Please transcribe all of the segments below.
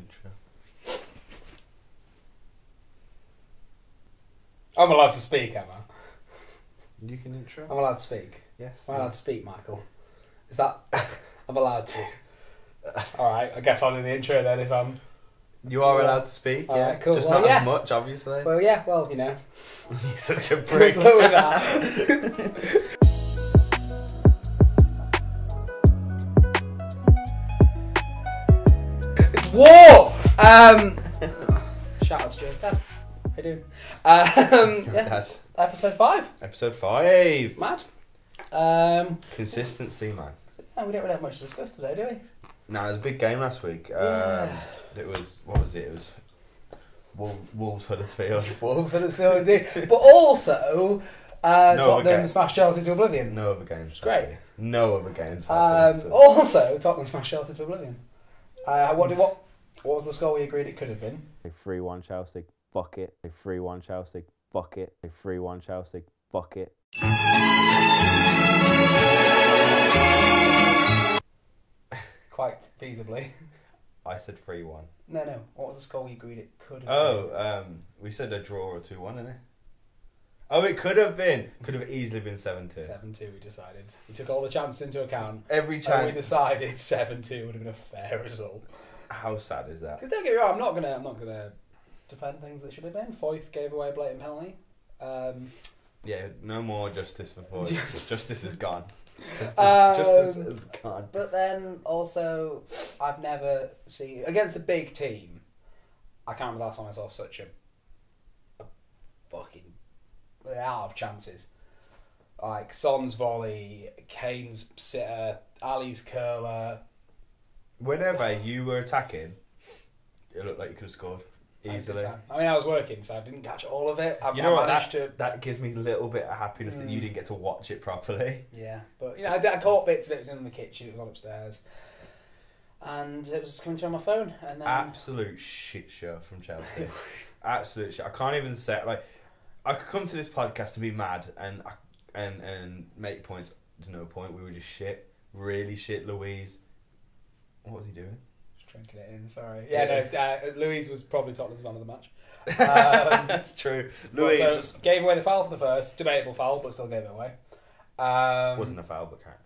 intro. I'm allowed to speak, am I? You can intro? I'm allowed to speak. Yes. Am I allowed to speak, Michael? Is that... I'm allowed to. Alright, I guess I'll do the intro then if I'm... You are allowed to speak, yeah. Alright, cool. Just Well, not yeah. as much, obviously. Well, yeah, well, you know. You're such a Good prick. luck with that. It's war! Shout out to Joe's dad. How you doing? Yeah. Dad. Episode 5. Episode 5. Mad. Consistency, man. Yeah, we don't really have much to discuss today, do we? No, it was a big game last week. Yeah. It was, what was it? It was Wolves Huddersfield. Wolves Huddersfield indeed. But also, Tottenham game. smashed Chelsea to oblivion. No other games. Great. actually. No other games. happened, so- Also, Tottenham smashed Chelsea to oblivion. What was the score we agreed it could have been? 3-1 Chelsea, fuck it. 3-1 Chelsea, fuck it. 3-1 Chelsea, fuck it. Quite feasibly. I said 3-1. No. What was the score we agreed it could have been? We said a draw or 2-1, innit? Oh, it could have been. Could have easily been 7-2. 7-2 we decided. We took all the chances into account. Every And we chance. decided 7-2 would have been a fair result. How sad is that? Because don't get me wrong, I'm not gonna defend things that should have been. Foyth gave away a blatant penalty. Yeah, no more justice for Foy. Justice is gone. Um, Justice is gone. But then also, I've never seen against a big team. I can't remember the last time I saw such a fucking out of chances. Like Son's volley, Kane's sitter, Alli's curler. Whenever you were attacking, it looked like you could have scored easily. I mean, I was working, so I didn't catch all of it. You know what? managed to. That gives me a little bit of happiness that you didn't get to watch it properly. Yeah, but you know, I caught bits of it. It was in the kitchen. It was on upstairs, and it was coming through on my phone. And then Absolute shit show from Chelsea. Absolute shit. I can't even say like I could come to this podcast and be mad and make points. There's no point. We were just shit, really shit. Luiz, what was he doing? just drinking it in. Sorry. Yeah, no. Luiz was probably Tottenham's man of the match. That's true. Luiz Luiz gave away the foul for the first, debatable foul, but still gave it away. wasn't a foul, but can't.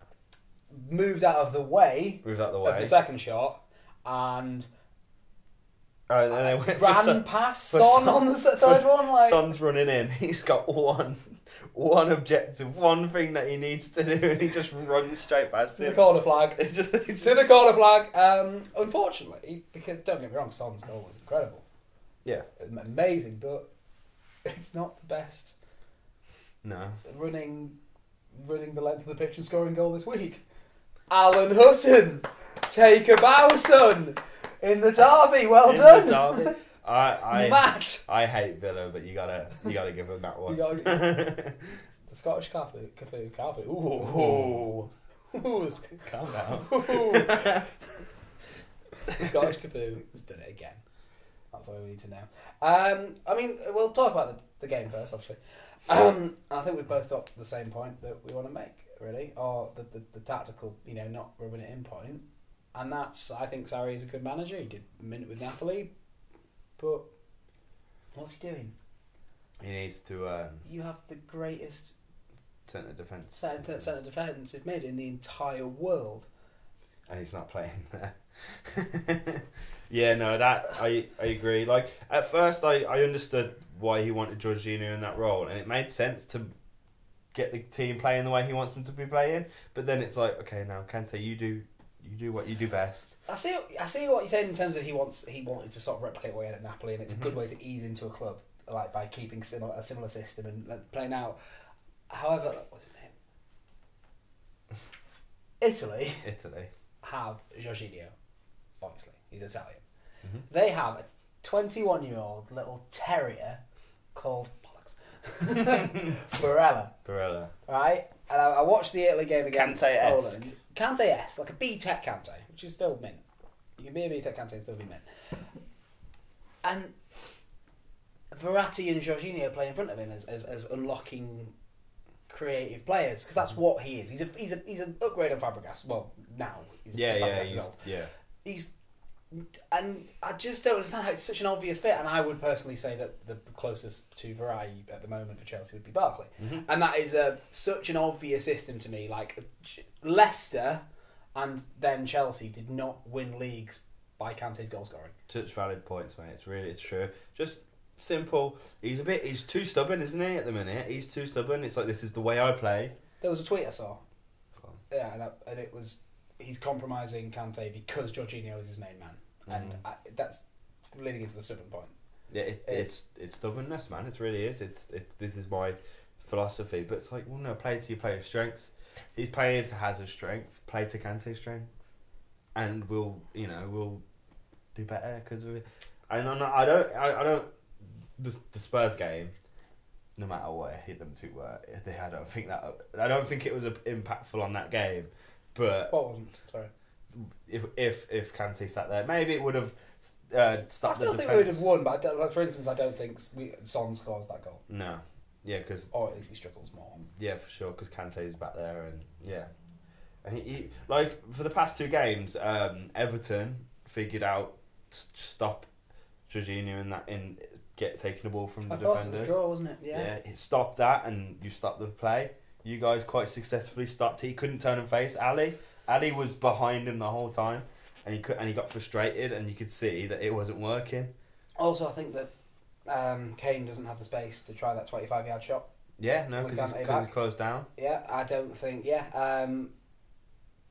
Moved out of the way. Moved out the Of way. the second shot, and And then they went ran past Son on the third one. Like Son's running in. He's got one objective, one thing that he needs to do, and he just runs straight past to it. the corner flag. It just- To the corner flag. Unfortunately, because don't get me wrong, Son's goal was incredible. Yeah. Amazing, but it's not the best No. running the length of the pitch and scoring goal this week. Alan Hutton, take a bow, son, in the derby. Well In done, the derby. Matt. I hate Villa, but you gotta give him that one. The Scottish Cafu. Ooh, Calm down. The Scottish Cafu has done it again. That's all we need to know. I mean, we'll talk about the game first, obviously. And I think we've both got the same point that we want to make, really, or the tactical, not rubbing it in point. And that's, I think Sarri is a good manager. He did mint with Napoli, but what's he doing? He needs to You have the greatest centre defence. centre defensive mid in the entire world. And he's not playing there. Yeah, no, that I agree. Like at first, I understood why he wanted Jorginho in that role, and it made sense to get the team playing the way he wants them to be playing. But then it's like, okay, now Kante, you do what you do best. I see what you're saying in terms of he wanted to sort of replicate what he had at Napoli, and it's a good way to ease into a club, like by keeping a similar system and playing out. However, what's his name? Italy have Jorginho. Obviously, he's Italian. Mm-hmm. They have a 21-year-old little terrier called Bollocks. Barella. Right? And I watched the Italy game against Kante-esque. Poland. Kante-esque, like a B-Tech Kante, which is still mint. You can be a B-Tech Kante and still be mint. And Verratti and Jorginho play in front of him as unlocking creative players, because that's what he is. He's an upgrade on Fabregas. Well, now he's He's He's And I just don't understand how it's such an obvious fit. And I would personally say that the closest to Varane at the moment for Chelsea would be Barkley. Mm-hmm. And that is such an obvious system to me. Like, Leicester and then Chelsea did not win leagues by Kante's goal scoring. Such valid points, mate. It's true. Just simple. He's too stubborn, isn't he, at the minute? He's too stubborn. It's like, this is the way I play. There was a tweet I saw. Yeah, and it was, he's compromising Kante because Jorginho is his main man. And that's leading into the stubborn point. Yeah, it's stubbornness, man. It really is. This is my philosophy. But it's like, well, no, play to your player's strengths. He's playing to Hazard's strength. Play to Kante's strength, and we'll do better because of it. And I don't. The Spurs game, no matter what I hit them to, I don't think it was impactful on that game. But what wasn't? Sorry. If Kante sat there, maybe it would have stopped the defence. I still think we would have won, but for instance, I don't think Son scores that goal. No, yeah, because or at least he struggles more. Yeah, for sure, because Kante's back there, and yeah, and he like for the past 2 games, Everton figured out stop Jorginho in get taking the ball from the defenders. It was a draw, wasn't it? Yeah, it stopped that, and you stopped the play. You guys quite successfully stopped. He couldn't turn and face Alli. Alli was behind him the whole time, and he got frustrated, and you could see that it wasn't working. Also, I think that Kane doesn't have the space to try that 25-yard shot. Yeah, no, because he's closed down. Yeah, I don't think. Yeah,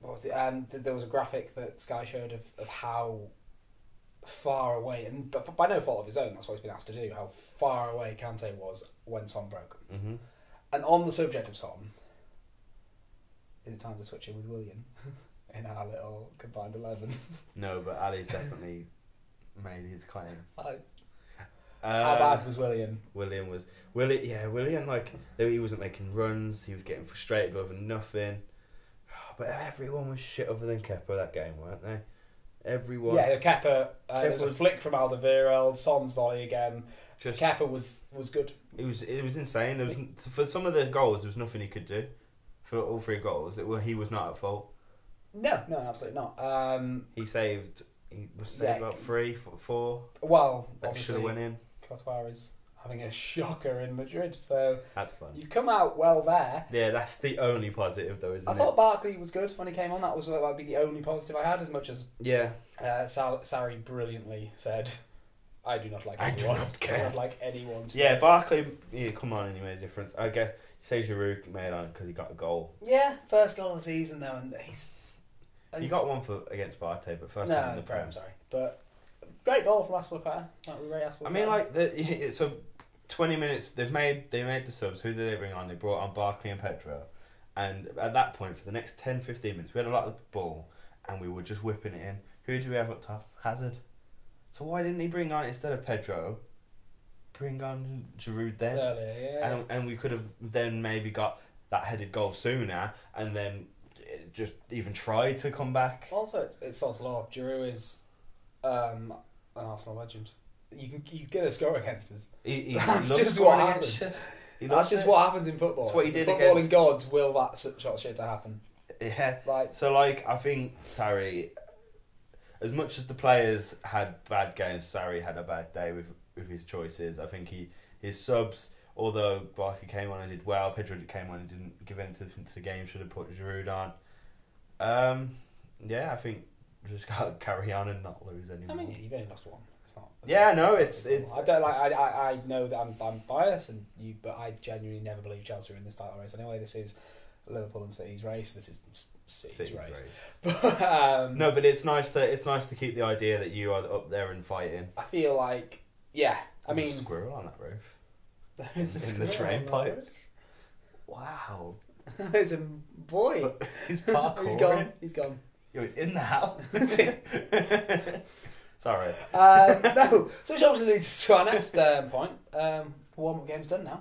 what was there was a graphic that Sky showed of how far away, and but by no fault of his own, that's what he's been asked to do. How far away Kante was when Son broke. Mm-hmm. And on the subject of Son, is it time to switch in with William in our little combined 11? No, but Ali's definitely made his claim. How bad was William? William, like, he wasn't making runs, he was getting frustrated over nothing. But everyone was shit other than Kepa that game, weren't they? Everyone. Yeah, Kepa, there was a flick from Alderweireld, Son's volley again. Kepa was good. It was insane. There was, for some of the goals, there was nothing he could do. For all 3 goals, he was not at fault. No, absolutely not. He was saved about 3, 4. Well, that should have went in. Courtois is having a shocker in Madrid, so that's fun. You come out well there. Yeah, that's the only positive though, isn't it? I thought Barkley was good when he came on. That would be the only positive I had, as much as Sarri brilliantly said, I do not like anyone. I do not like anyone. Barkley, come on, and he made a difference. I guess you say Giroud made on because he got a goal. Yeah, first goal of the season though, and he got one against Barté, but first one in the Prem. Sorry, but great ball from Aspilicueta. I mean, like so 20 minutes. They made the subs. Who did they bring on? They brought on Barkley and Pedro, and at that point, for the next 10-15 minutes, we had a lot of the ball, and we were just whipping it in. Who do we have up top? Hazard. So why didn't he bring on, instead of Pedro, bring on Giroud then? Earlier, yeah. And we could have then maybe got that headed goal sooner, and then just even tried to come back. Also, it's Sod's law. Giroud is an Arsenal legend. He's going to score against us. That's just what happens. That's just what happens in football. That's what he did Footballing against... gods will that sort of shit to happen. Yeah. So, I think Sarri, as much as the players had bad games, Sarri had a bad day with his choices. I think his subs, although Barkley came on and did well, Pedro came on and didn't give anything to the game, should have put Giroud on. I think we just got to carry on and not lose anymore. I mean, you've only lost one. It's not. Yeah, no, it's. I don't like. I know that I'm biased, but I genuinely never believe Chelsea are in this title race. Anyway, this is Liverpool and City's race. This is City's race. But, no, but it's nice to keep the idea that you are up there and fighting. I feel like, yeah. There's a squirrel on that roof. There's in the train pipes. Wow. There's a boy. He's parkouring. He's gone. Yo, he's in the house. Sorry. No. So which obviously leads us to our next point. Warm-up game's done now.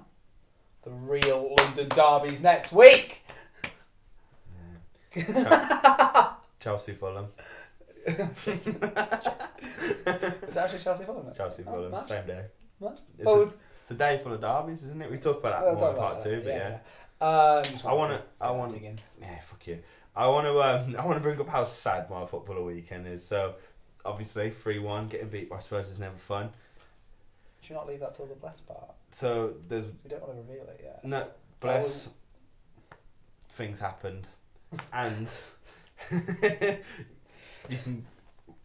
The real London derbies next week. Yeah. Chelsea Fulham. It's actually Chelsea Fulham. Chelsea Fulham, same day. What? It's a day full of derbies, isn't it? We talk about that more in part 2, but yeah. I want to. Yeah, fuck you. I want to bring up how sad my footballer weekend is. So, obviously 3-1. Getting beat by Spurs is never fun. Should we not leave that till the bless part? So there's We don't want to reveal it yet. no bless. Things happened, and you can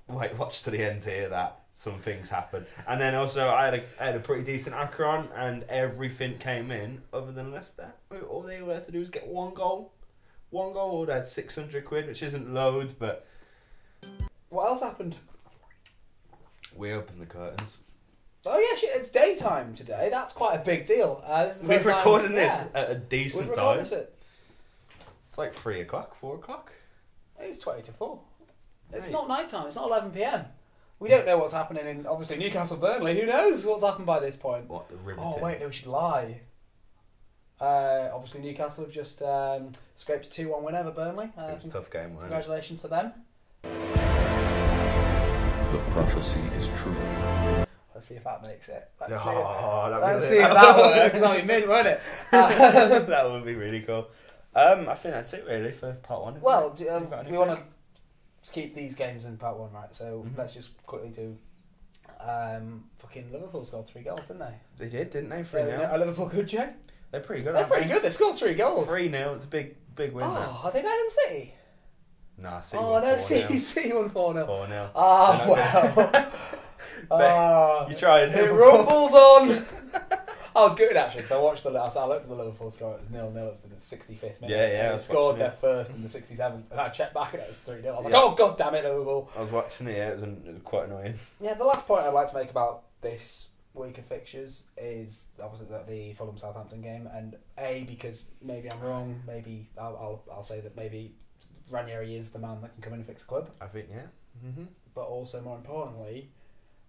watch to the end to hear that some things happened. And then also I had a pretty decent acca on, and everything came in other than Leicester. All they had to do was get one goal. They had 600 quid, which isn't loads, but What else happened? we opened the curtains. Oh yeah, shit, it's daytime today. That's quite a big deal. This is the We're first time- recording this yeah. at a We've decent recorded time. this at It's like 3 o'clock, 4 o'clock. It's 20 to 4. It's Right. not night time. It's not 11 p.m. We don't know what's happening in, obviously, Newcastle Burnley. Who knows what's happened by this point? What the riveting? Oh, wait, no, we should lie. Obviously, Newcastle have just scraped a 2-1 win over Burnley. It was a tough game, wasn't it? Congratulations to them. The prophecy is true. Let's see if that makes it. Let's Oh, see, that'd if that works. That'll be mid, won't it? that would be really cool. I think that's it really for part 1. Well, You've got we anything? want to keep these games in part 1, right? So Mhm. let's just quickly do. Fucking Liverpool scored 3 goals, didn't they? They did, didn't they? 3-0. So, are Liverpool good, Jay? They're pretty good. They're aren't pretty they? good. They scored 3 goals. 3-0. It's a big win. Oh, are they better than City? Nah, City Oh won no, 4-0. City won 4-0. 4-0. Ah, They're not well. Ah, You tried. it rumbles on. I was good actually because I looked at the Liverpool score. It was 0-0 in the 65th minute. Yeah, And I they was scored watching their it. first in the 67th. And I checked back and it was 3-0. I was like, Yeah. oh god damn it, Liverpool. I was watching it. Yeah, it was quite annoying. Yeah, the last point I'd like to make about this week of fixtures is obviously the Fulham Southampton game, and because maybe I'm wrong, maybe I'll say that maybe Ranieri is the man that can come in and fix the club, I think, yeah. Mm-hmm. but also more importantly,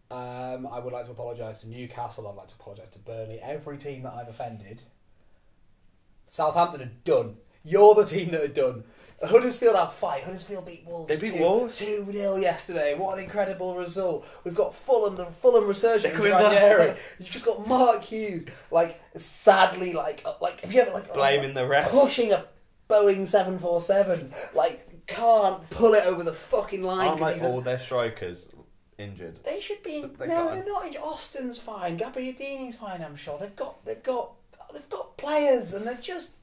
I would like to apologise to Newcastle. I'd like to apologise to Burnley, every team that I've offended. Southampton are done. You're the team that are done. Huddersfield have fight. Huddersfield beat Wolves. They beat Wolves? 2-0 yesterday. What an incredible result. We've got Fulham, the Fulham resurgence. They're coming Ranieri. back. You've just got Mark Hughes, sadly, have you ever, Blaming the refs. pushing a Boeing 747, can't pull it over the fucking line Aren't because like he's all their strikers injured? they should be. They No, can't. they're not. Austin's fine. Gabbiadini's fine. I'm sure they've got players, and they're just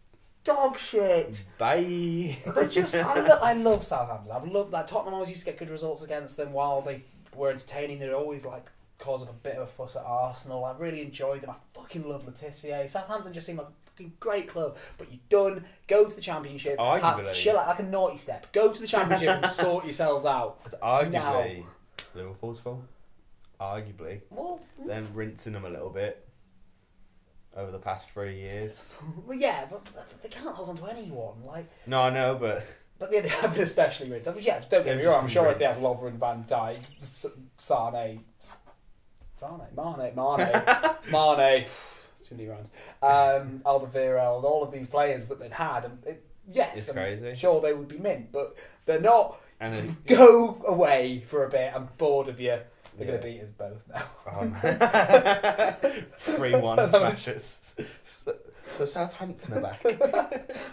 dog shit. Bye. They're just. I love Southampton. I've loved that. Tottenham always used to get good results against them while they were entertaining. They'd always causing a bit of a fuss at Arsenal. I really enjoyed them. I fucking love Letizia. Southampton just seemed like a fucking great club. But you're done. Go to the Championship. Arguably. Chill out like a naughty step. Go to the Championship and sort yourselves out. It's arguably Liverpool's fault. Arguably. Well, Them rinsing them a little bit over the past 3 years. well, yeah, but they can't hold on to anyone. No, I know, but But yeah, they have been especially rinsed. Yeah, don't get They've me just wrong. I'm been sure if they rinsed. had Lovren, Van Dijk, Mane, too many rhymes. Alderweireld, all of these players that they've had, yes, it's I'm crazy. sure they would be mint, but they're not. And then, Go away for a bit. I'm bored of you. They're going Yeah. to beat us both now. oh, man. 3-1 smashes. So Southampton are back.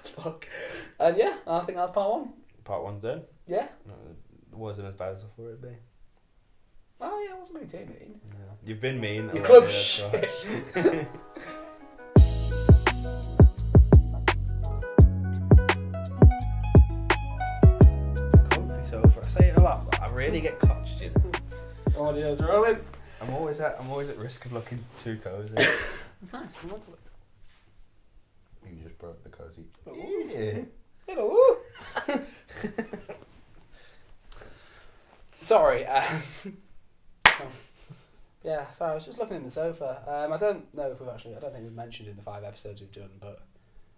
Fuck. And yeah, I think that's part 1. Part 1's done. Yeah. No, it wasn't as bad as I thought it'd be. Oh yeah, it wasn't really too mean. No. You've been mean. Your already, club that's shit. right. Comfy sofa. I say it a lot, but I really get clutched, you know. Audio's rolling. I'm always at risk of looking too cozy. It's nice. I want to look. You just broke the cozy. Ooh. Yeah. Hello. Sorry. Yeah, sorry, I was just looking in the sofa. I don't know if I don't think we've mentioned in the 5 episodes we've done, but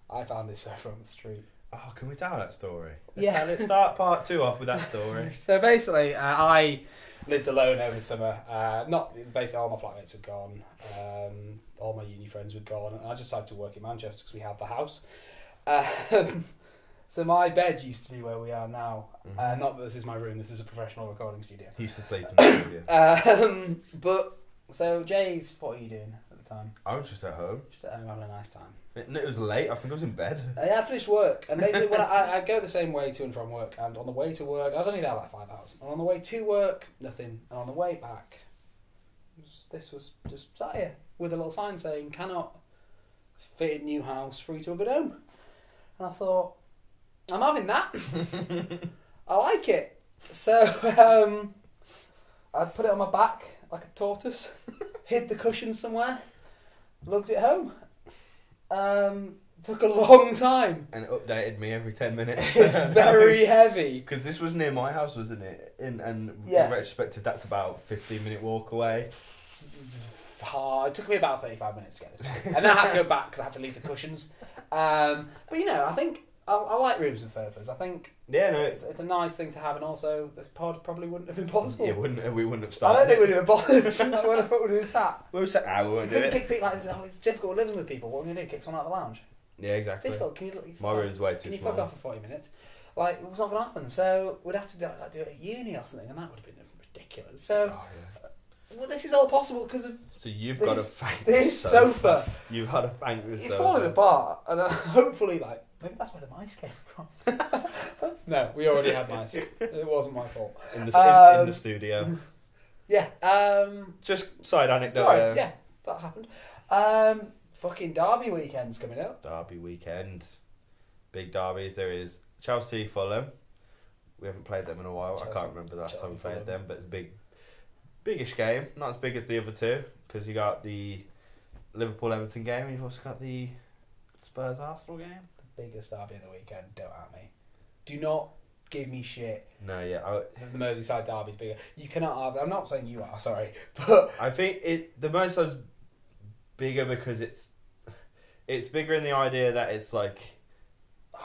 I found this sofa on the street. Oh, can we tell that story? Yeah. Let's start part 2 off with that story. So basically, I lived alone over the summer. Basically, all my flatmates were gone. All my uni friends were gone. And I just decided to work in Manchester because we have the house. So my bed used to be where we are now. Mhm. Not that this is my room. This is a professional recording studio. He used to sleep in the studio. But so Jay's, what are you doing at the time? I was just at home. Just at home having a nice time. It was late. I think I was in bed. I finished work, and basically when I go the same way to and from work, and on the way to work, I was only there like 5 hours, and on the way to work, nothing, and on the way back, this was just sat here with a little sign saying, cannot fit in new house, free to a good home. And I thought, I'm having that. I like it. So I put it on my back like a tortoise, hid the cushions somewhere, lugged it home. Took a long time. And it updated me every 10 minutes. It's very heavy. Because this was near my house, wasn't it? And Yeah. in retrospective, that's about 15-minute walk away. It took me about 35 minutes to get this back. And then I had to go back because I had to leave the cushions. But you know, I think I like rooms with sofas. I think Yeah, no, it's a nice thing to have, and also this pod probably wouldn't have been possible. we wouldn't have I started. don't think we'd have bothered. Like, when the fuck would we have sat? We were saying, we won't do Couldn't it. kick people like this. Oh, it's difficult living with people. What are we going to do? Kick someone out of the lounge? Yeah, exactly. Difficult. Can you My room's way Can too you fuck small. off for 40 minutes? Like, it was not going to happen. So we'd have to do it at uni or something, and that would have been ridiculous. So Oh, yeah. well, this is all possible because of So you've got to this- thank this sofa. You've got to thank this It's sofa. falling apart, and hopefully, like, maybe that's where the mice came from. No, we already had mice. It wasn't my fault. in the studio. Yeah. Just side anecdote. Sorry. Yeah, that happened. Fucking derby weekend's coming up. Derby weekend. Big derbies. There is Chelsea, Fulham. We haven't played them in a while. I Chelsea- can't remember the last time we Chelsea, played Fulham. them, but it's a biggish game. Not as big as the other two, because you got the Liverpool-Everton game, and you've also got the Spurs-Arsenal game. The biggest derby of the weekend. Don't at me. Do not give me shit. No, yeah. The Merseyside derby's bigger. You cannot have. I'm not saying you are. Sorry, but I think the Merseyside's bigger because it's bigger in the idea that it's like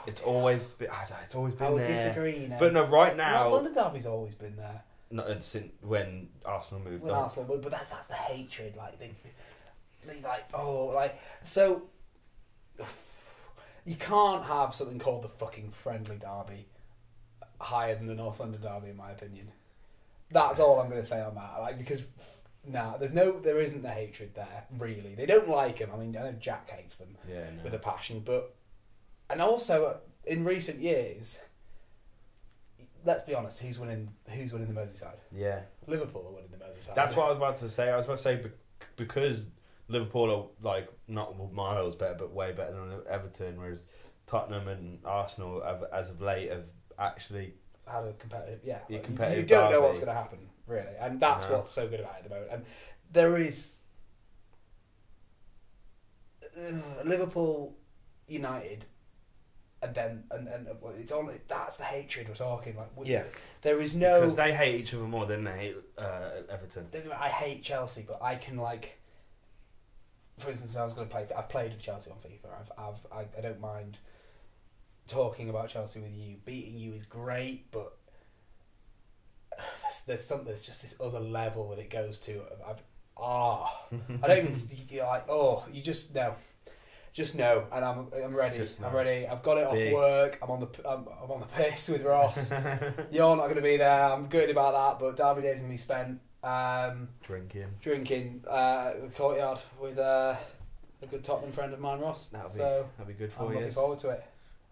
it's always been, I don't know, it's always been I would there. disagree. You know. But no, right North now, London derby's always been there. not since when Arsenal moved With on. Arsenal, but that's the hatred. Like they like so. You can't have something called the fucking friendly derby higher than the North London derby, in my opinion. That's all I'm going to say on that. Like, because there isn't the hatred there. Really, they don't like him. I mean, I know Jack hates them Yeah, no. with a passion, and also in recent years, let's be honest, who's winning the Merseyside? Yeah. Liverpool are winning the Merseyside. That's what I was about to say. I was about to say because Liverpool are like not miles better, but way better than Everton, whereas Tottenham and Arsenal as of late have actually had a competitive, yeah. Yeah, You competitive don't know derby. what's going to happen, really, and that's No. what's so good about it at the moment. And there is Liverpool, United, and then and it's on. That's the hatred we're talking. Like, Yeah. there is no. because they hate each other more than they hate Everton. Don't get me wrong, I hate Chelsea, but I can like. For instance, I've played with Chelsea on FIFA. I don't mind talking about Chelsea with you. Beating you is great, but there's just this other level that it goes to. I don't even you're like you just know. Just know, and I'm ready. Just know. I'm ready. I've got it off Big. work. I'm on the piss with Ross. You're not going to be there. I'm good about that. But derby days going to be spent drinking the courtyard with a good Tottenham friend of mine, Ross. That'll be good for I'm you. looking forward to it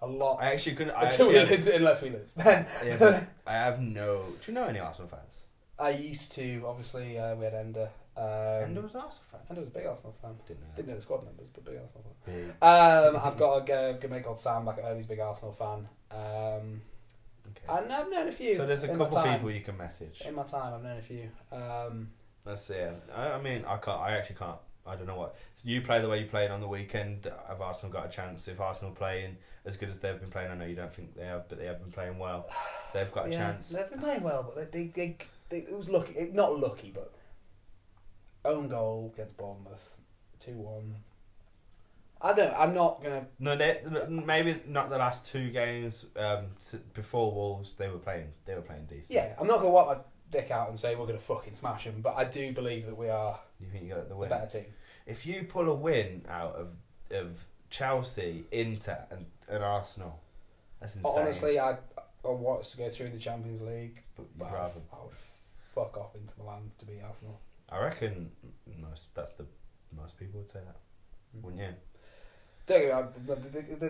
a lot. I actually couldn't. Unless we lose, then Yeah, but I have no. Do you know any Arsenal fans? I used to. Obviously, we had Ender. Ender was an Arsenal fan. Ender was a big Arsenal fan. Didn't know the squad members, but big Arsenal fan. Big. I've got a good mate called Sam back at home. He's a big Arsenal fan. Okay. And I've known a few. So there's a in my couple time. people you can message. In my time, I've known a few. Let's see. I mean, I can't. I actually can't. I don't know what. If you play the way you played on the weekend, have Arsenal got a chance? If Arsenal playing as good as they've been playing, I know you don't think they have, but they have been playing well. They've got a chance. They've been playing well, but they it was lucky. Not lucky, but own goal against Bournemouth, 2-1. I don't. I'm not gonna. No, maybe not the last two games. Before Wolves, they were playing decent. Yeah, I'm not gonna whack my dick out and say we're gonna fucking smash them, but I do believe that we are You think you got the the win? better team. If you pull a win out of Chelsea, Inter, and Arsenal, that's insane. Honestly, I want us to go through in the Champions League, but but you'd rather. I would fuck off into Milan to beat Arsenal. I reckon that's Most people would say that, wouldn't you? Don't get me wrong,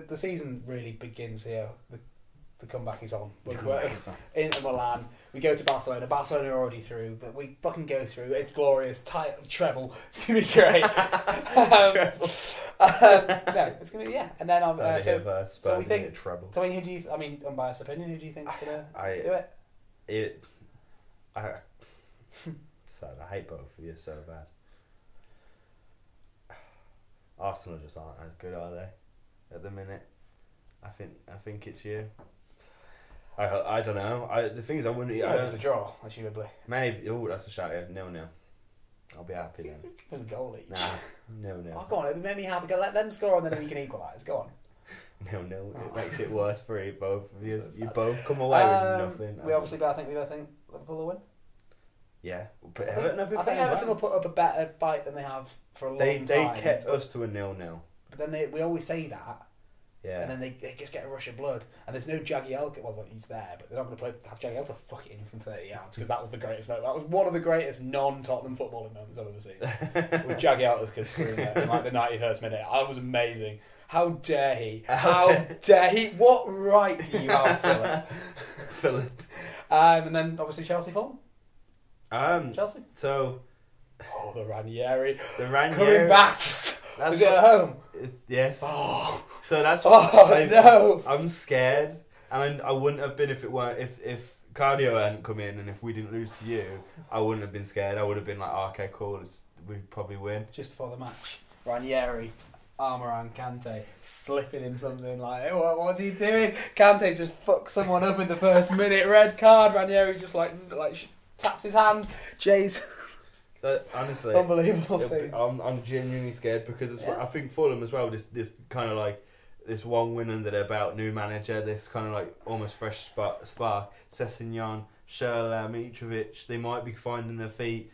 the season really begins here. The comeback is on. We're into Milan. We go to Barcelona. Barcelona are already through, but we fucking go through. It's glorious. Treble. It's gonna be great. No, it's gonna be And then so we think treble. So who do you? Unbiased opinion. Who do you think's gonna do it? Sad. I hate both of you so bad. Arsenal just aren't as good, are they? At the minute, I think it's you. I don't know. The thing is, I wouldn't. It's a draw, assumably. Maybe. Oh, that's a shout. Yeah, 0-0. I'll be happy then. There's a goal each. Nah, 0-0. Oh, go on. It made me happy. Let them score and then we can equalise. Go on. 0-0. It makes it worse for you both of you. You both come away with nothing. We obviously, but I think Liverpool will win. Yeah, but Everton have been I think Everton will put up a better fight than they have for a long time. They kept us to a 0-0. But then we always say that. Yeah. And then they just get a rush of blood. And there's no Jagielka. Well, he's there, but they're not going to have Jagielka fuck it in from 30 yards because that was the greatest moment. That was one of the greatest non-Tottenham footballing moments I've ever seen. With Jagielka screaming in like the 91st minute. That was amazing. How dare he? How dare he? What right do you have, Philip? And then obviously Chelsea Fulham. Chelsea. So. Oh, the Ranieri. Coming back to. Is it at home? Yes. Oh. So that's no. I'm scared, and I wouldn't have been if it weren't if Claudio hadn't come in and if we didn't lose to you, I wouldn't have been scared. I would have been like, oh, okay, cool, we probably win. Just before the match, Ranieri, arm around Kante, slipping in something like, what's he doing? Kante's just fucked someone up in the first minute, red card. Ranieri just like taps his hand. Jay's. So, honestly, unbelievable scenes. I'm genuinely scared because I think Fulham as well. This kind of like this one win under their belt, new manager, this kind of like almost fresh spark. Sessegnon, Schürrle, Mitrovic, they might be finding their feet,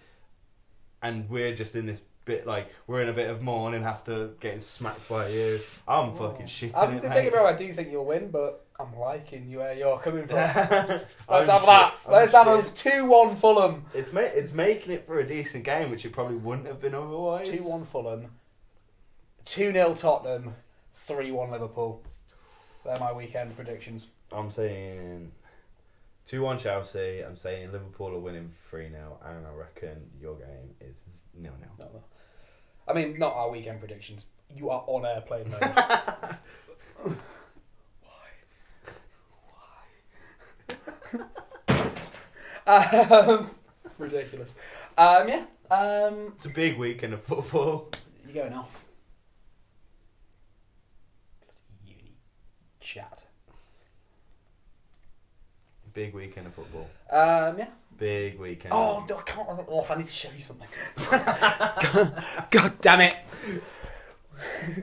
and we're just in this bit like we're in a bit of mourning after getting smacked by you. I'm fucking shitting it, mate. I do think you'll win, but I'm liking you where you're coming from. Let's have that. Let's have a 2-1 Fulham. It's making it for a decent game, which it probably wouldn't have been otherwise. 2-1 Fulham, 2-0 Tottenham, 3-1 Liverpool. They're my weekend predictions. I'm saying 2-1 Chelsea. I'm saying Liverpool are winning 3-0, and I reckon your game is 0-0. I mean, not our weekend predictions. You are on airplane mode. Ridiculous. It's a big weekend of football. You're going off. Uni chat. Big weekend of football. Big weekend. Oh, I can't run it off. I need to show you something. God damn it.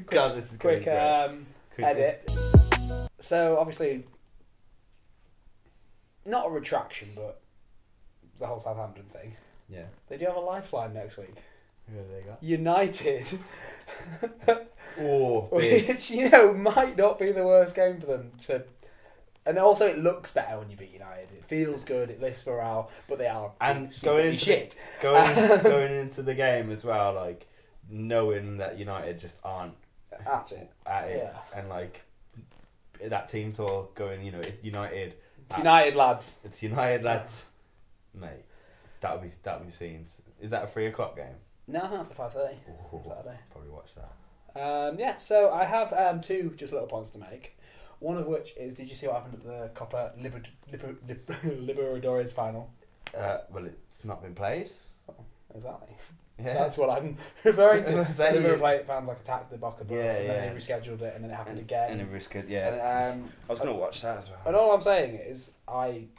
God, this is quick edit. So obviously, not a retraction, but the whole Southampton thing. Yeah. They do have a lifeline next week. Who have they got? United. Big. Which, might not be the worst game for them to. And also, it looks better when you beat United. It feels good. It lifts morale, but they are going into shit. Going into the game as well, like knowing that United just aren't at it, yeah. And like that team talk going, United. It's United lads. It's United lads, mate. That'll be scenes. Is that a 3:00 game? No, I think that's the 5:30 Saturday. Probably watch that. So I have two just little points to make. One of which is, did you see what happened at the Copa Libertadores final? Well, it's not been played. Oh, exactly. Yeah. That's what I'm referring to. The River Plate fans attacked the Boca Bus, and then they rescheduled it, and then it happened again. And it rescheduled, yeah. And, I was going to watch that as well. And all I'm saying is, I'm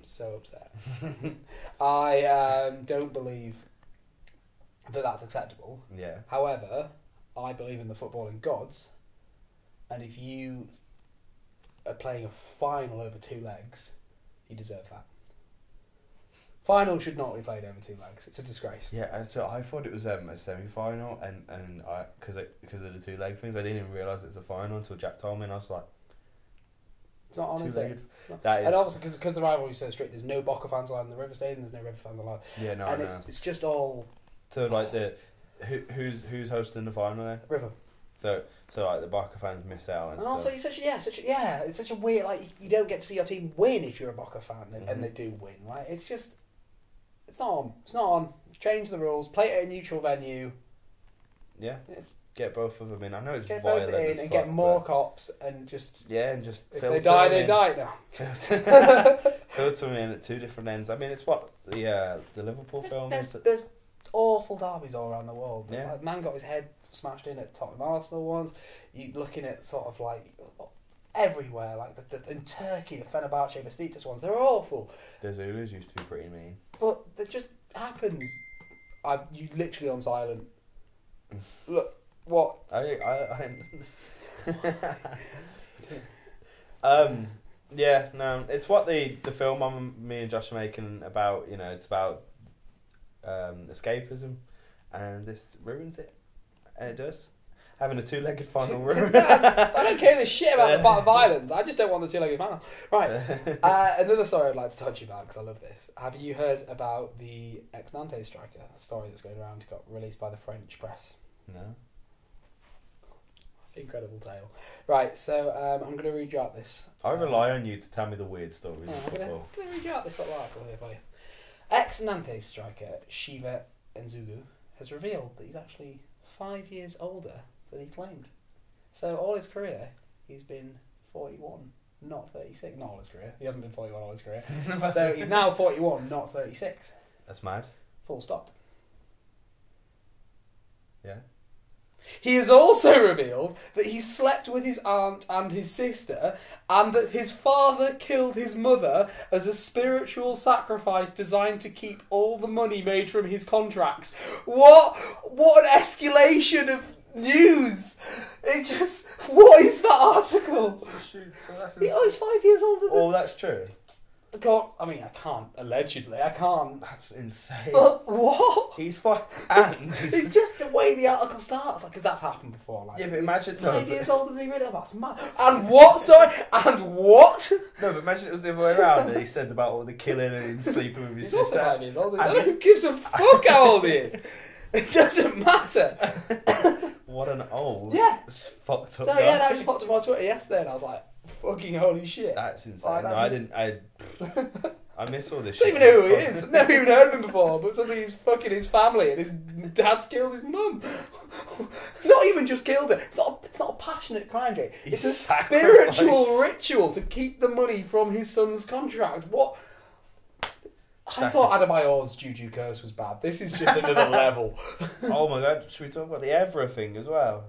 so upset. I don't believe that that's acceptable. Yeah. However, I believe in the footballing gods. And if you are playing a final over 2 legs, you deserve that. Final should not be played over 2 legs. It's a disgrace. Yeah, so I thought it was a semi-final, and I because of the 2 leg things, I didn't even realise it was a final until Jack told me, and I was like, it's not on his legged. That is, and obviously because the rivalry is so strict, there's no Boca fans allowed in the River Stadium, there's no River fans allowed. Yeah, no, and it's just all to like who's hosting the final then? River. So like the Barca fans miss out and And also, stuff. it's such a weird, like, you don't get to see your team win if you're a Barca fan, and they do win, right? It's not on. Change the rules, play it at a neutral venue. Yeah, It's get both of them in. I know it's get violent both in as and fuck, get more but- cops and just and just if filter they die, them they in. die now. Filter them in at two different ends. I mean, it's what the Liverpool film is. There's awful derbies all around the world. Yeah. Like, man got his head smashed in at Tottenham Arsenal once. You looking at sort of like everywhere, like in Turkey, the Fenerbahce Besiktas ones. They're awful, The Zulus used to be pretty mean. but it just happens. You literally on silent. Look, what? Yeah, no, it's what the film me and Josh are making about. You know, it's about escapism, and this ruins it, and it does. Having a two-legged final ruin. I don't care a shit about the violence. I just don't want the two-legged final. Right. Another story I'd like to touch you about because I love this. Have you heard about the ex-Nantes striker story that's going around? Got released by the French press. No. Incredible tale. Right. So I'm going to read you out this. I rely on you to tell me the weird stories. Yeah, of I'm football. going to read you out this little article here for you. Ex-Nantes striker Shiva Nzugu has revealed that he's actually 5 years older than he claimed. So all his career, he's been 41, not 36. Not all his career. He hasn't been 41 all his career. So he's now 41, not 36. That's mad. Full stop. Yeah. He has also revealed that he slept with his aunt and his sister, and that his father killed his mother as a spiritual sacrifice designed to keep all the money made from his contracts. What an escalation of news! What is that article? He's 5 years older than... Oh, that's true. I can't, allegedly, I can't. That's insane. But what? He's fine. And It's just the way the article starts, because that's happened before. Like, yeah, but imagine 5 years older than he really was. Mad. And what? Sorry. And what? No, but imagine it was the other way around. That he said about all the killing and him sleeping with his He's also sister. 5 years older. And Who gives a fuck how old he is? It doesn't matter. What an old. Yeah. Fucked up. So guy. yeah, I just popped him on Twitter yesterday, and I was like, "Fucking holy shit!" That's insane. Like, No, that's- I didn't. I miss all this I shit. don't even know who he is. I've never even heard of him before, but suddenly he's fucking his family and his dad's killed his mum. Not even just killed her. It's not a passionate crime, Jay. It's a Sacrifice. spiritual ritual to keep the money from his son's contract. What? I thought Adebayor's juju curse was bad. This is just another level. Oh my god, should we talk about the Evra thing as well?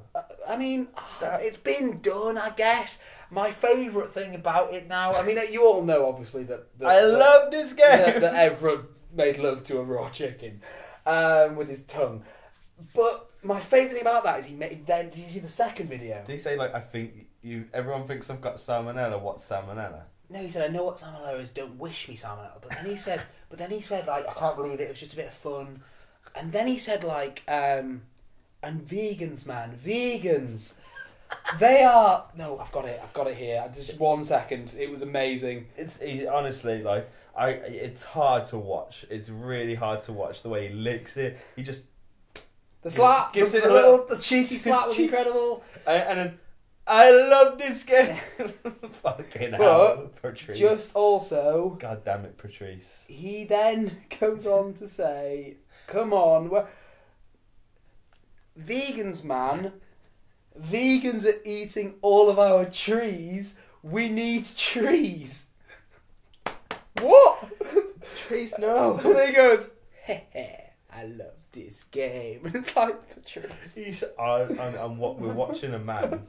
I mean, it's been done, I guess. My favourite thing about it now, I mean, you all know, obviously, that I love this game. that Evra made love to a raw chicken with his tongue. But my favourite thing about that is did you see the second video? Did he say, like, I think everyone thinks I've got salmonella? What's salmonella? No, he said, I know what salmonella is, don't wish me salmonella. But then he said, like, I can't believe it was just a bit of fun. And then he said, like, and vegans, man, vegans. They are... No, I've got it here. Just 1 second. It was amazing. Honestly, like, it's hard to watch. It's really hard to watch the way he licks it. He just... The slap, Gives it a the cheeky slap was incredible. And then, I love this game. Fucking hell, Patrice. Just also... God damn it, Patrice. He then goes on to say, come on, vegans, man. Vegans are eating all of our trees. We need trees. What? Patrice, no. And then he goes, I love this game. And it's like, Patrice. We're watching a man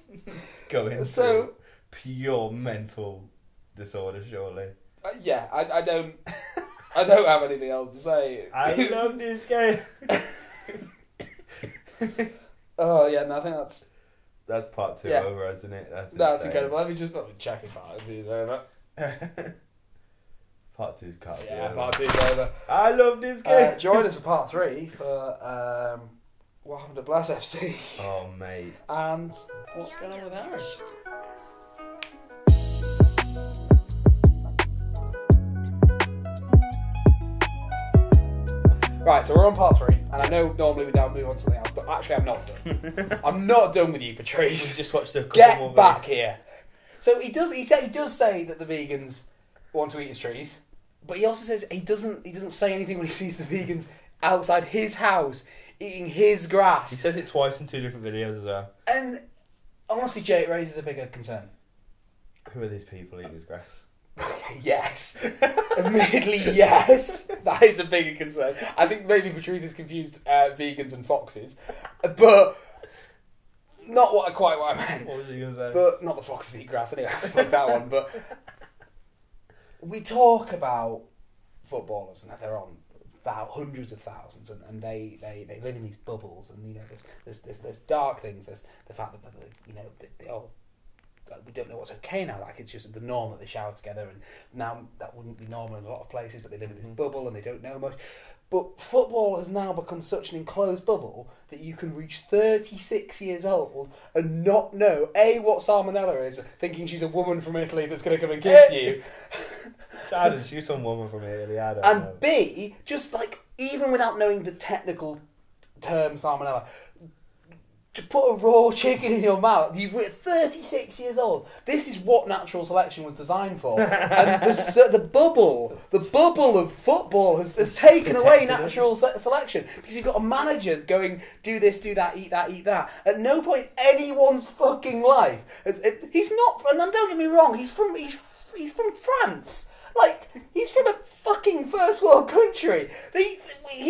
going So- through pure mental disorder, surely. Yeah, I don't have anything else to say. I love this game. Oh yeah, no, I think That's part 2 Yeah. over, isn't it? That's insane. incredible. Let me check if part 2 is over. Part 2's cut. Yeah, part 2 is over. I love this game. Join us for part 3 for what happened to Blast FC Oh, mate. and what's going on with Aaron. Right, so we're on part 3, and I know normally we don't move on to something else, but actually I'm not done. I'm not done with you, We Patrice. just watched a couple more Get back here. So he does say that the vegans want to eat his trees, but he also says he doesn't say anything when he sees the vegans outside his house eating his grass. He says it twice in 2 different videos as well. And honestly, Jay, it raises a bigger concern. Who are these people eating his grass? Yes. Admittedly, yes. That is a bigger concern. I think maybe Patrice has confused vegans and foxes, but not quite what I meant. What was you going to say? But not the foxes eat grass anyway. Fuck that one. But we talk about footballers and that they're on about hundreds of thousands, and they live in these bubbles, and there's dark things. There's the fact that they all. We don't know what's okay now. Like, it's just the norm that they shower together, and now that wouldn't be normal in a lot of places. But they live in this bubble and they don't know much. But football has now become such an enclosed bubble that you can reach 36 years old and not know what salmonella is, thinking she's a woman from Italy that's going to come and kiss you. I didn't shoot some woman from Italy. I don't know. And B, just like even without knowing the technical term salmonella. To put a raw chicken in your mouth, you've 36 years old. This is what natural selection was designed for. And the bubble of football has taken away natural selection, because you've got a manager going, do this, do that, eat that, eat that. At no point anyone's fucking life he's not. And don't get me wrong, he's from France. Like, he's from a fucking first world country. He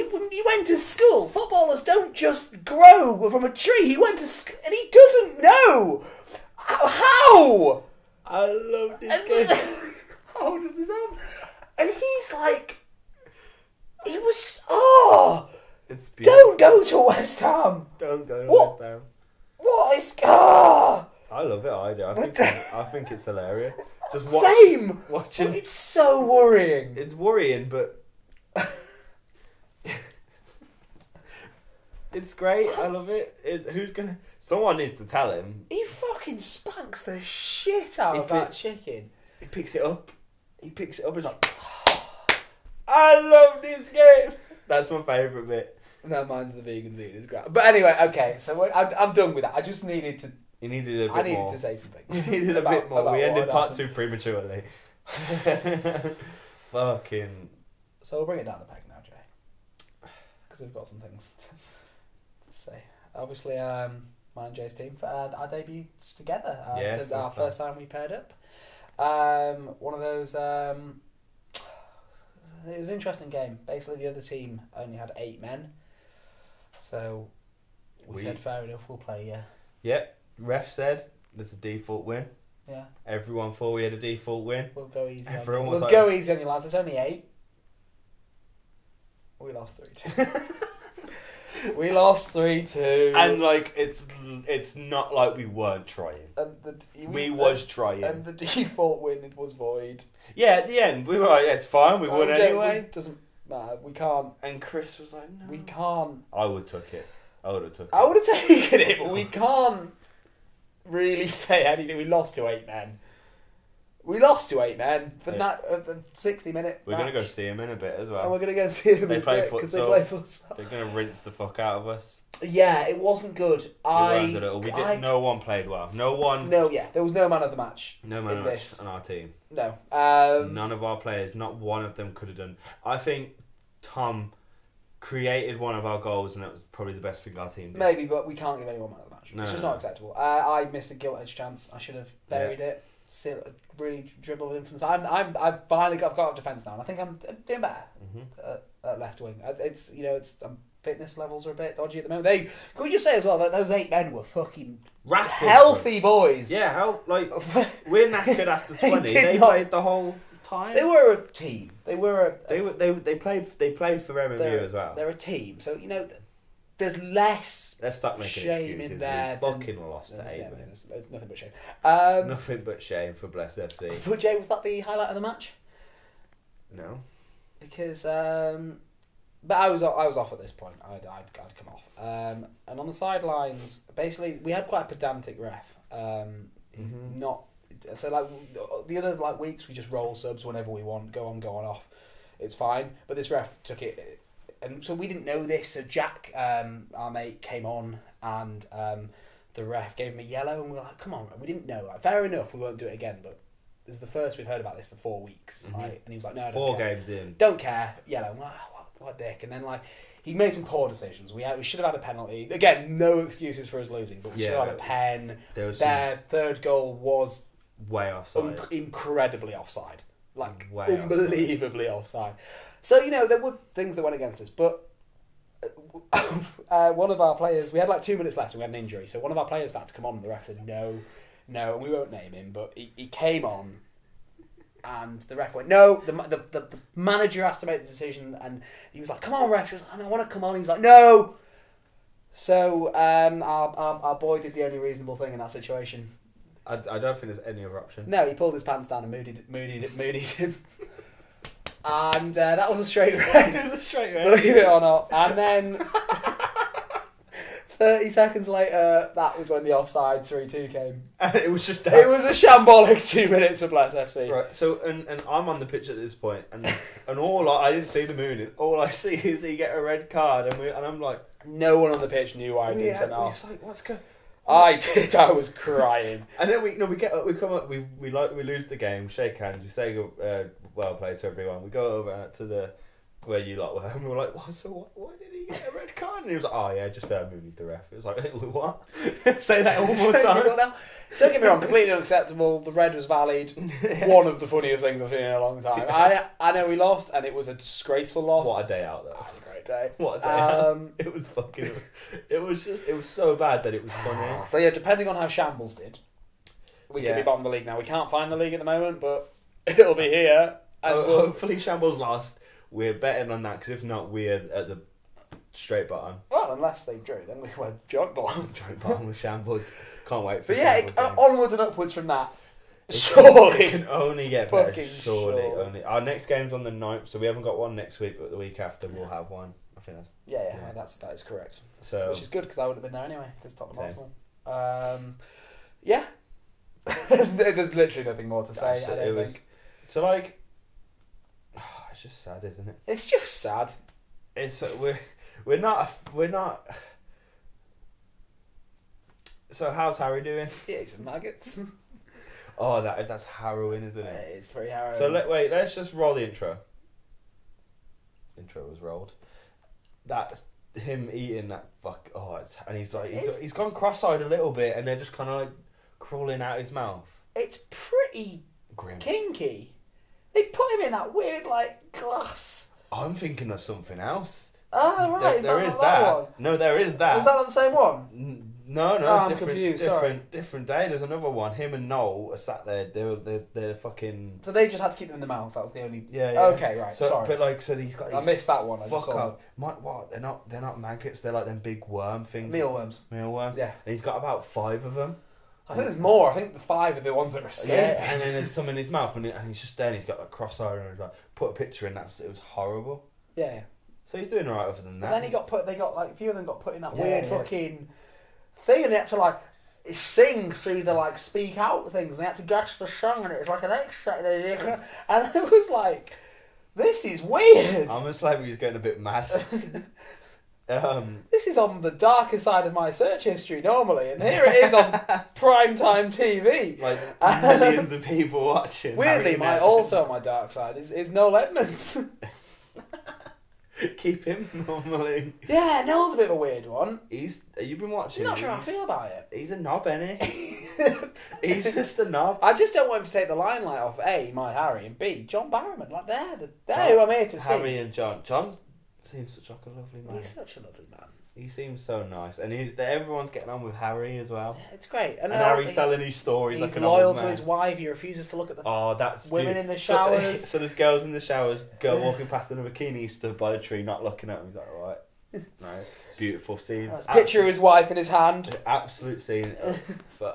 went to school. Footballers don't just grow from a tree. He went to school and he doesn't know. How? I love this game. How does this happen? And he's like, he was, It's beautiful. don't go to West Ham. Don't go to What? West Ham. What is, I love it. I do. I think it's hilarious. Just same. Watching. But it's so worrying. It's worrying, but it's great. I love it. Someone needs to tell him. He fucking spanks the shit out of that chicken. He picks it up. He's like, I love this game. That's my favourite bit. No, mine's the vegans eating his grass. But anyway, okay, so I'm done with that. I just needed to. You needed a bit more. I needed to say some things. You needed a bit more. We ended part 2 happened. prematurely. Fucking. So we'll bring it down the peg now, Jay, because we've got some things to say. Obviously, mine and Jay's team for our debuts together. Our first time we paired up. One of those. It was an interesting game. Basically, the other team only had 8 men, so we said fair enough. We'll play. Yep. Ref said there's a default win. Yeah. Everyone thought we had a default win. We'll go easy. Everyone We'll was like, go easy on you lads. It's only 8. We lost 3-2. We lost 3-2. And like it's not like we weren't trying. And we was trying. And the default win was void. Yeah, at the end we were like, it's fine. We won anyway. It doesn't matter. We can't. And Chris was like, no. We can't. I would have took it. I would have taken it, but we can't really say anything. We lost to 8 men. For 60 minutes. We're going to go see him in a bit as well. And we're going to go see him in a bit because they play futsal. They're going to rinse the fuck out of us. Yeah, it wasn't good. No one played well. No one. No, yeah, there was no man of the match. No man of the match on our team. No. None of our players, not one of them could have done. I think Tom created one of our goals, and that was probably the best thing our team did. Maybe, but we can't give anyone man of the match. No, it's just not acceptable. I missed a gilt-edged chance. I should have buried it. Still really dribbled in from the side. I've finally got off defence now, and I think I'm doing better at left wing. It's fitness levels are a bit dodgy at the moment. Can we just say as well that those 8 men were fucking healthy boys. Yeah, we're knackered after 20. They played the whole time. They were a team. They played for MMU as well. They're a team, so there's less. Let's stop making shame excuses. in there. We fucking lost to 8. There's nothing but shame. Nothing but shame for Blessed FC. But Jay, was that the highlight of the match? No, because but I was off at this point. I'd come off. And on the sidelines, basically, we had quite a pedantic ref. He's not. So like the other weeks, we just roll subs whenever we want. Go on, off. It's fine. But this ref took it and so we didn't know this. So Jack, our mate, came on and the ref gave him a yellow, and we were like, "Come on!" We didn't know. Like, fair enough, we won't do it again. But this is the first we've heard about this for 4 weeks, right? And he was like, "No, I don't 4 care. games in. Don't care." Yellow. I'm like, oh, what a dick. And then like he made some poor decisions. We should have had a penalty. Again, no excuses for us losing, but we should have had a pen. Their third goal was way offside. Incredibly offside. Like way unbelievably offside. So there were things that went against us, but one of our players, we had like 2 minutes left and we had an injury, so one of our players started to come on and the ref said no, and we won't name him, but he came on and the ref went no, the manager has to make the decision, and he was like, come on ref. She was like, I don't want to come on. He was like, no. So our boy did the only reasonable thing in that situation. I don't think there's any other option. No, he pulled his pants down and moodied him. And that was a straight red. It was a straight red. Believe it or not. And then 30 seconds later, that was when the offside 3-2 came. And it was just It was a shambolic 2 minutes for Bless FC. Right, so, and I'm on the pitch at this point, and I didn't see the mooning. All I see is he get a red card, and I'm like... No one on the pitch knew why he did sent off. Like, what's going... I did. I was crying. And then we get up, we come up, we lose the game, shake hands, we say well played to everyone. We go over to the where you lot were, and we were like, what? So why did he get a red card? And he was like, oh yeah, just mooning the ref. It was like, what? Say that one more time. Don't get me wrong, completely unacceptable. The red was valid. Yes. One of the funniest things I've seen in a long time. I know we lost, and it was a disgraceful loss. What a day out though. Day. What a day out. It was fucking... It was so bad that it was funny. So yeah, depending on how Shambles did, we could be bottom of the league now. We can't find the league at the moment, but it'll be here. And hopefully Shambles lost. We're betting on that, because if not, we're at the straight bottom. Well, unless they drew, then we were joint bottom. Joint bottom with Shambles. Can't wait for onwards and upwards from that. Surely. It can only get better. Surely. Only. Our next game's on the 9th, so we haven't got one next week, but the week after we'll have one. I think that's... Yeah. That is correct. So, which is good, because I would have been there anyway, because Tottenham Arsenal. Yeah. there's literally nothing more to say, I don't think. So, like... it's just sad, isn't it? It's just sad. It's... We're not... So, how's Harry doing? Yeah, he's some maggots. Oh, that's harrowing, isn't it? It's very harrowing. So let's just roll the intro. Intro was rolled. That's him eating that fuck. Oh, and he's gone cross-eyed a little bit, and they're just kind of like crawling out his mouth. It's pretty grim, kinky. They put him in that weird like glass. I'm thinking of something else. Oh right, there is that one? No, there is that. Was that not the same one? No, I'm confused. Different day. There's another one. Him and Noel are sat there. They're fucking. So they just had to keep them in the mouth. That was the only. Yeah. Okay, right. So, sorry. But like, so he's got. I missed that one. Fuck off. What? They're not maggots. They're like them big worm things. Mealworms. Yeah. And he's got about 5 of them. I think there's more. I think the 5 are the ones that are escaping. Yeah, and then there's some in his mouth, and he's just there. And he's got a cross-eye, and he's like, put a picture in. It was horrible. Yeah. So he's doing alright other than that. And then they got like a few of them got put in that weird fucking thing, and they had to like sing through the like speak out things, and they had to guess the song, and it was like an extract, and it was like, this is weird. Almost like he was getting a bit mad. This is on the darker side of my search history normally, and here it is on primetime TV. Like millions of people watching. Weirdly, also on my dark side is Noel Edmonds. Keep him normally. Yeah, Noel's a bit of a weird one. You've been watching. I'm not sure how I feel about it. He's a knob, isn't he? He's just a knob. I just don't want him to take the limelight off A, my Harry, and B, John Barrowman. Like they're who I'm here to see. Harry and John. John seems such like a lovely man. He's such a lovely man. He seems so nice, and everyone's getting on with Harry as well. Yeah, it's great, and Harry's telling his stories. He's like an loyal old to man. His wife. He refuses to look at the that's women in the showers. So there's girls in the showers, girl walking past in a bikini, stood by the tree, not looking at him. He's like, all right, no, beautiful scenes. Picture of his wife in his hand. Absolute scene.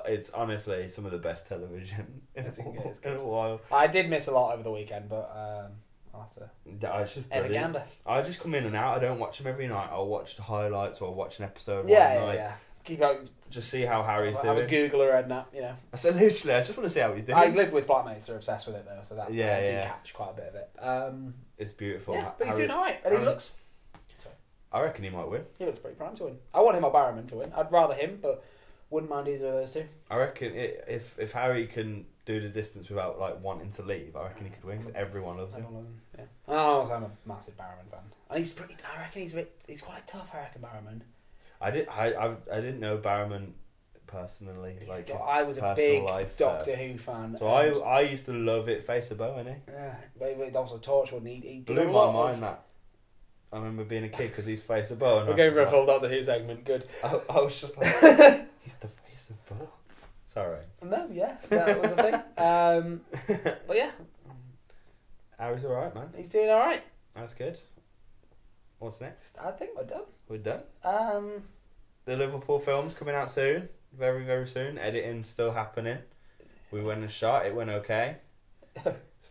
It's honestly some of the best television in a while. I did miss a lot over the weekend, but. I just come in and out. I don't watch them every night. I'll watch the highlights or watch an episode. Yeah. Keep out. Just see how Harry's doing. Have a Google or Redknapp, So literally, I just want to see how he's doing. I live with flatmates that are obsessed with it though, so that I did catch quite a bit of it. It's beautiful. Yeah, but he's doing alright, and he looks I reckon he might win. He looks pretty primed to win. I want him or Barrowman to win. I'd rather him, but wouldn't mind either of those two. I reckon if Harry can do the distance without like wanting to leave, I reckon he could win because everyone loves him. Yeah. Oh, I'm a massive Barrowman fan, and he's pretty. I reckon he's quite tough. I reckon Barrowman. I didn't know Barrowman personally. I was a big Doctor Who fan. So I used to love it. Face the bow, innit? Yeah, but also Torchwood. He blew my mind that. I remember being a kid because he's face the bow. We're going for a full Doctor Who segment. Good. I was just like, he's the face of bow. Sorry. No, yeah, that was the thing. But yeah, Harry's alright, man. He's doing all right. That's good. What's next? I think we're done. We're done. The Liverpool film's coming out soon. Very, very soon. Editing's still happening. We went and shot. It went okay.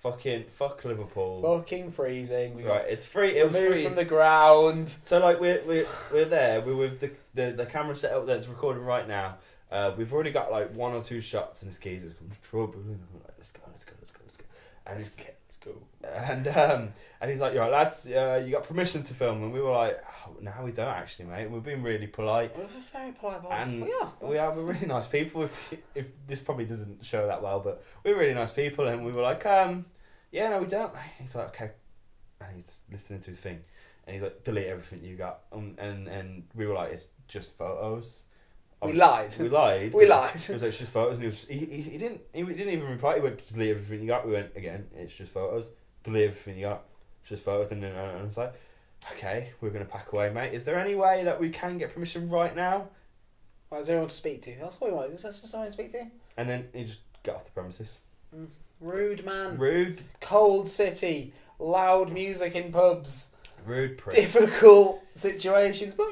Fuck Liverpool. Fucking freezing. It's free. It was moved free from the ground. So like we're there. We're with the camera set up that's recording right now. We've already got like 1 or 2 shots, and this geezer comes troubling. I'm like, let's go. And let's go. And he's like, "You're right, lads. You got permission to film?" And we were like, oh, "No, we don't actually, mate. We're being really polite." We're very polite boys. And we're really nice people. If this probably doesn't show that well, but we're really nice people, and we were like, "Yeah, no, we don't." He's like, "Okay," and he's listening to his thing, and he's like, "Delete everything you got." And we were like, "It's just photos." We lied. We lied. We lied. It was like, it's just photos, and he didn't even reply. He went, "Delete everything you got." We went again. It's just photos. Delete everything you got. It's just photos. And it's like, okay, we're gonna pack away, mate. Is there any way that we can get permission right now? Well, is there anyone to speak to? That's what we want. Is there just someone to speak to? And then he just got off the premises. Rude man. Rude. Cold city. Loud music in pubs. Rude prick. Difficult situations, but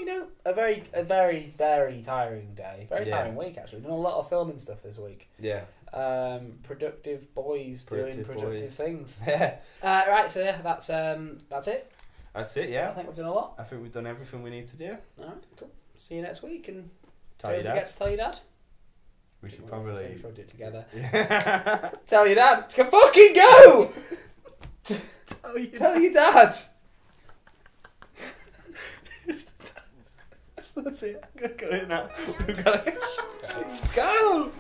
a very, very tiring day. Very tiring week actually. Done a lot of filming stuff this week. Yeah. Productive boys doing productive things. Yeah. Right, so yeah, that's it. That's it. Yeah. I think we've done a lot. I think we've done everything we need to do. All right, cool. See you next week, and Tell your dad. Don't forget to tell your dad. We should probably do it together. Yeah. Tell your dad to fucking go. Tell your dad. That's it. I'm gonna go in now. We've got to go.